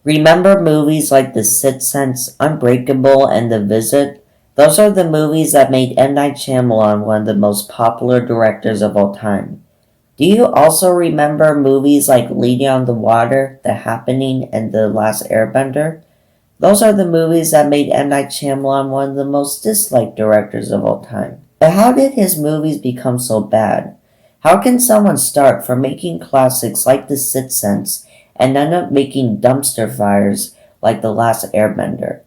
Remember movies like The Sixth Sense, Unbreakable, and The Visit? Those are the movies that made M. Night Shyamalan one of the most popular directors of all time. Do you also remember movies like Lady on the Water, The Happening, and The Last Airbender? Those are the movies that made M. Night Shyamalan one of the most disliked directors of all time. But how did his movies become so bad? How can someone start from making classics like The Sixth Sense and end up making dumpster fires like The Last Airbender?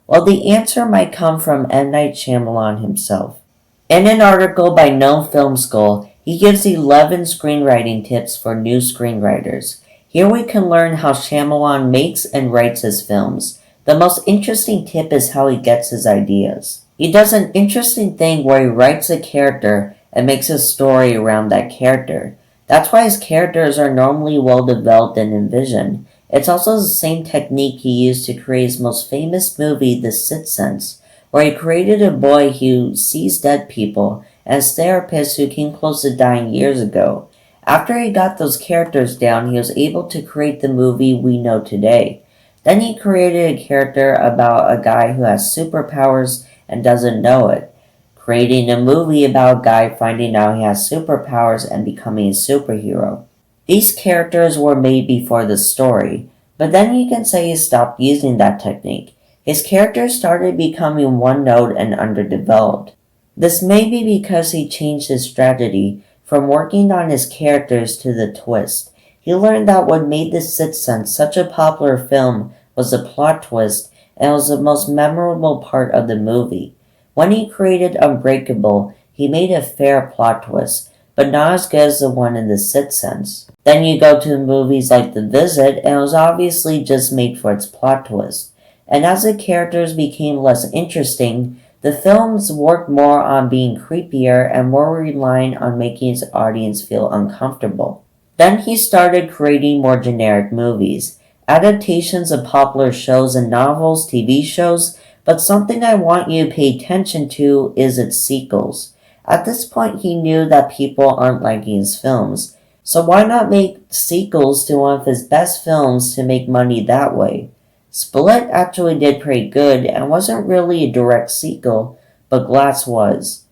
Well, the answer might come from M. Night Shyamalan himself. In an article by No Film School, he gives 11 screenwriting tips for new screenwriters. Here we can learn how Shyamalan makes and writes his films. The most interesting tip is how he gets his ideas. He does an interesting thing where he writes a character and makes a story around that character. That's why his characters are normally well developed and envisioned. It's also the same technique he used to create his most famous movie, The Sixth Sense, where he created a boy who sees dead people and his therapist who came close to dying years ago. After he got those characters down, he was able to create the movie we know today. Then he created a character about a guy who has superpowers and doesn't know it, creating a movie about a guy finding out he has superpowers and becoming a superhero. These characters were made before the story, but then you can say he stopped using that technique. His characters started becoming one-note and underdeveloped. This may be because he changed his strategy from working on his characters to the twist. He learned that what made The Sixth Sense such a popular film was the plot twist, and it was the most memorable part of the movie. When he created Unbreakable, he made a fair plot twist, but not as good as the one in The Sixth Sense. Then you go to movies like The Visit, and it was obviously just made for its plot twist. And as the characters became less interesting, the films worked more on being creepier and more reliant on making his audience feel uncomfortable. Then he started creating more generic movies, adaptations of popular shows and novels, TV shows, but something I want you to pay attention to is its sequels. At this point, he knew that people aren't liking his films, so why not make sequels to one of his best films to make money that way? Split actually did pretty good and wasn't really a direct sequel, but Glass was.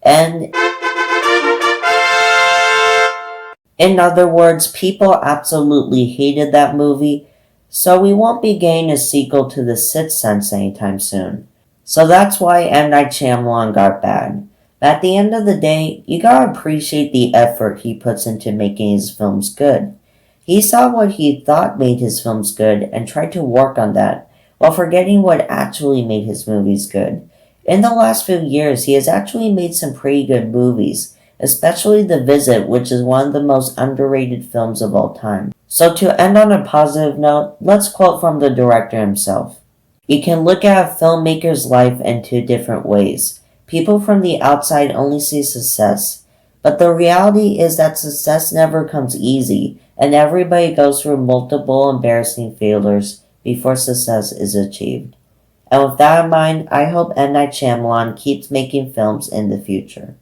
And in other words, people absolutely hated that movie, so we won't be getting a sequel to The Sixth Sense anytime soon. So that's why M. Night Shyamalan got bad. But at the end of the day, you gotta appreciate the effort he puts into making his films good. He saw what he thought made his films good and tried to work on that, while forgetting what actually made his movies good. In the last few years, he has actually made some pretty good movies, especially The Visit, which is one of the most underrated films of all time. So to end on a positive note, let's quote from the director himself. You can look at a filmmaker's life in two different ways. People from the outside only see success, but the reality is that success never comes easy, and everybody goes through multiple embarrassing failures before success is achieved. And with that in mind, I hope M. Night Shyamalan keeps making films in the future.